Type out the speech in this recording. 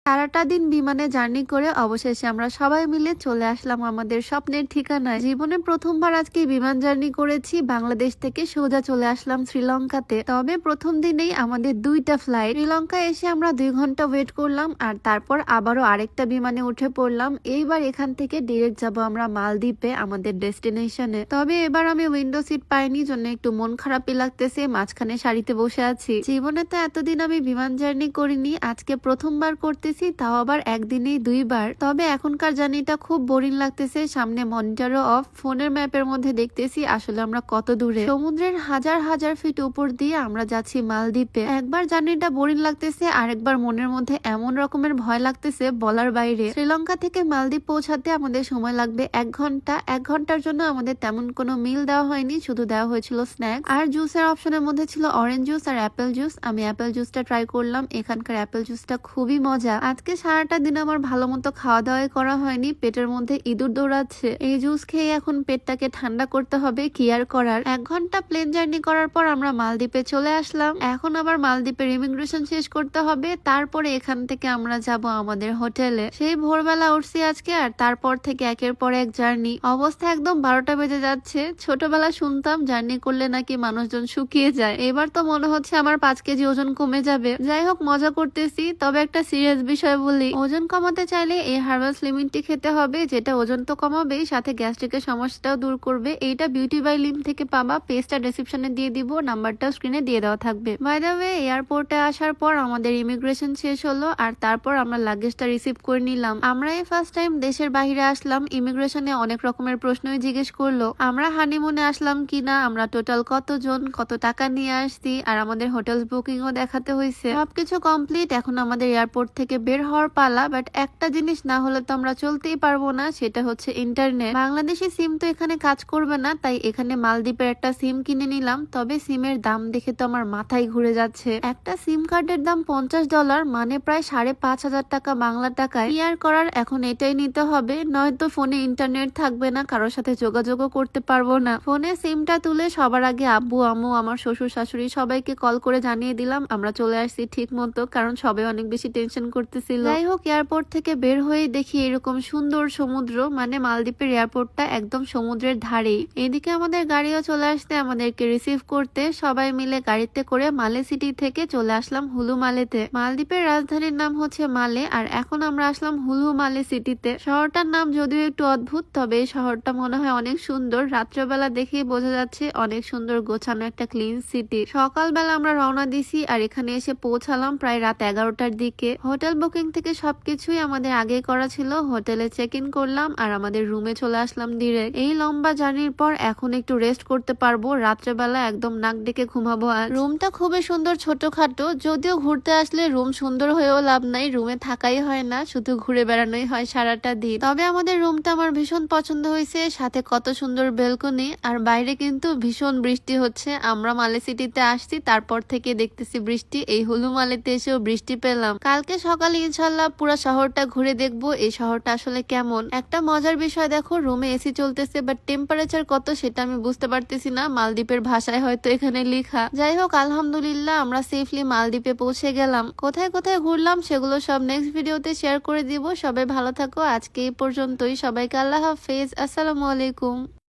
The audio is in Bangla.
সারাটা দিন বিমানে জার্নি করে অবশেষে আমরা সবাই মিলে চলে আসলাম আমাদের স্বপ্নের ঠিকানায়। জীবনে প্রথমবার আজকে বিমান জার্নি করেছি। বাংলাদেশ থেকে সোজা চলে আসলাম শ্রীলঙ্কাতে। তবে প্রথম দিনেই আমাদের দুইটা ফ্লাইট। শ্রীলঙ্কা এসে আমরা 2 ঘন্টা ওয়েট করলাম আর তারপর আবারও আরেকটা বিমানে উঠে পড়লাম। এইবার এখান থেকে ডিরেক্ট যাব আমরা মালদ্বীপে আমাদের ডেস্টিনেশনে। তবে এবার আমি উইন্ডো সিট পাইনি, জন্য একটু মন খারাপই লাগতেছে। মাঝখানে সারিতে বসে আছি। জীবনে তো এতদিন আমি বিমান জার্নি করিনি, আজকে প্রথমবার করতেছি, তাও আবার একদিনেই 2বার। তবে এখনকার জার্নিটা খুব বোরিং লাগতেছে। সামনে মনিটরও অফ, ফোনের ম্যাপের মধ্যে দেখতেছি আসলে আমরা কত দূরে। সমুদ্রের হাজার হাজার ফিট উপর দিয়ে আমরা যাচ্ছি মালদ্বীপে। একবার জার্নিটা বোরিং লাগতেছে, আরেকবার মনের মধ্যে এমন রকমের ভয় লাগতেছে বলার বাইরে। শ্রীলঙ্কা থেকে মালদ্বীপ পৌঁছাতে আমাদের সময় লাগবে 1 ঘন্টা। 1 ঘন্টার জন্য আমাদের তেমন কোনো মিল দেওয়া হয়নি, শুধু দেওয়া হয়েছিল স্ন্যাক্স। আর জুসের অপশনের মধ্যে ছিল অরেঞ্জ জুস আর অ্যাপেল জুস। আমি অ্যাপেল জুসটা ট্রাই করলাম। এখানকার অ্যাপেল জুসটা খুবই মজা। আজকে সারাটা দিন আমার ভালো মতো খাওয়া দাওয়াই করা হয়নি, পেটের মধ্যে ইঁদুর দৌড়াচ্ছে। এই জুস খেয়ে এখন পেটটাকে ঠান্ডা করতে হবে, কি আর করার। 1 ঘন্টা প্লেন জার্নি করার পর আমরা মালদ্বীপে চলে আসলাম। এখন আবার মালদ্বীপের ইমিগ্রেশন শেষ করতে হবে, তারপরে এখান থেকে আমরা যাব আমাদের হোটেলে। সেই ভোরবেলা উঠছি আজকে, আর তারপর থেকে একের পর এক জার্নি। অবস্থা একদম 12টা বেজে যাচ্ছে। ছোটবেলা শুনতাম জার্নি করলে নাকি মানুষজন শুকিয়ে যায়, এবার তো মনে হচ্ছে আমার 5 কেজি ওজন কমে যাবে। যাই হোক, মজা করতেছি। তবে একটা সিরিয়াস বিষয় বলি, ওজন কমাতে চাইলে এই হার্বাল স্লিমিং টি খেতে হবে, যেটা ওজন তো কমাবেই, সাথে গ্যাস্ট্রিকের সমস্যাটাও দূর করবে। এইটা বিউটি বাই লিম থেকে পাবা। পেজটা ডেসক্রিপশনে দিয়ে দিব, নাম্বারটাও স্ক্রিনে দিয়ে দেওয়া থাকবে। বাই দ্য ওয়ে, এয়ারপোর্টে আসার পর আমাদের ইমিগ্রেশন শেষ হলো, আর তারপর আমরা লাগেজটা রিসিভ করে নিলাম। আমরা এই ফার্স্ট টাইম দেশের বাইরে আসলাম। ইমিগ্রেশনে অনেক রকমের প্রশ্নই জিজ্ঞেস করলো, আমরা হানিমুনে আসলাম কিনা, আমরা টোটাল কতজন, কত টাকা নিয়ে আসছি, আর আমাদের হোটেল বুকিংও দেখাতে হয়েছে। সবকিছু কমপ্লিট। এখন আমাদের এয়ারপোর্ট থেকে বের হওয়ার পালা। বাট একটা জিনিস না হলে তো আমরা চলতেই পারবো না, সেটা হচ্ছে ইন্টারনেট। বাংলাদেশি সিম তো এখানে কাজ করবে না, তাই এখানে মালদ্বীপের একটা সিম কিনে নিলাম। তবে সিমের দাম দেখে তো আমার মাথায় ঘুরে যাচ্ছে। একটা সিম কার্ডের দাম $50, মানে প্রায় 5,500 টাকা বাংলা টাকায়। কি আর করার, এখন এটাই নিতে হবে, নয়তো ফোনে ইন্টারনেট থাকবে না, কারোর সাথে যোগাযোগও করতে পারবো না। ফোনে সিমটা তুলে সবার আগে আব্বু আম্মু আমার শ্বশুর শাশুড়ি সবাইকে কল করে জানিয়ে দিলাম আমরা চলে আসছি ঠিক মতো, কারণ সবাই অনেক বেশি টেনশন করতেছিল। যাই হোক, এয়ারপোর্ট থেকে বের হয়ে দেখি এরকম সুন্দর সমুদ্র, মানে মালদ্বীপের এয়ারপোর্টটা একদম সমুদ্রের ধারেই। এদিকে আমাদের গাড়িও চলে আসতে আমাদেরকে রিসিভ করতে। সবাই মিলে গাড়িতে করে মালে সিটি থেকে চলে আসলাম হুলু মালেতে। মালদ্বীপের রাজধানীর নাম হচ্ছে মালে, আর এখন আমরা আসলাম হুলু মালে সিটিতে। শহরটার নাম যদিও একটু অদ্ভুত, তবে এই শহরটা মনে হয় অনেক সুন্দর। রাত্রেবেলা দেখেই বোঝা যাচ্ছে অনেক সুন্দর গোছানো একটা ক্লিন সিটি। সকালবেলা আমরা রওনা দিছি, আর এখানে এসে পৌঁছালাম প্রায় রাত 11টার দিকে। হোটেল বুকিং থেকে সবকিছুই আমাদের আগেই করা ছিল। হোটেলে চেক ইন করলাম আর আমাদের রুমে চলে আসলাম ডিরেক্ট। এই লম্বা জার্নির পর এখন একটু রেস্ট করতে পারবো। রাত্রেবেলা একদম নাক ডেকে ঘুমাবো। আর রুমটা খুবই সুন্দর, ছোটখাটো। যদিও ঘুরতে আসলে রুম সুন্দর হয়েও লাভ নাই, রুমে থাকাই হয় না, শুধু ঘুরে বেড়ানোই হয় সারাটা দিন। তবে আমাদের রুমটা আমার ভীষণ পছন্দ হয়েছে, সাথে কত সুন্দর বেলকনি। আর বাইরে কিন্তু ভীষণ বৃষ্টি হচ্ছে। আমরা মালে সিটিতে আসছি, তারপর থেকে দেখতেছি বৃষ্টি। এই হুলু মালেতে এসেও বৃষ্টি পেলাম। কালকে সকালে ইনশাল্লাহ পুরো শহরটা ঘুরে দেখবো এই শহরটা আসলে কেমন। একটা মজার বিষয় দেখো, রুমে এসি চলতেছে, বাট টেম্পারেচার কত সেটা আমি বুঝতে পারতেছি না। মালদ্বীপের ভাষায় হয়তো এখানে লেখা। যাই হোক, আলহামদুলিল্লাহ আমরা সেফলি মালদ্বীপে পৌঁছে গেলাম। কোথায় কোথায় ঘুরলাম সেগুলো সব নেক্সট ভিডিওতে শেয়ার করে দিব। সবাই ভালো থাকো। আজকে এই পর্যন্তই। সবাইকে আল্লাহ হাফেজ। আসসালামু আলাইকুম।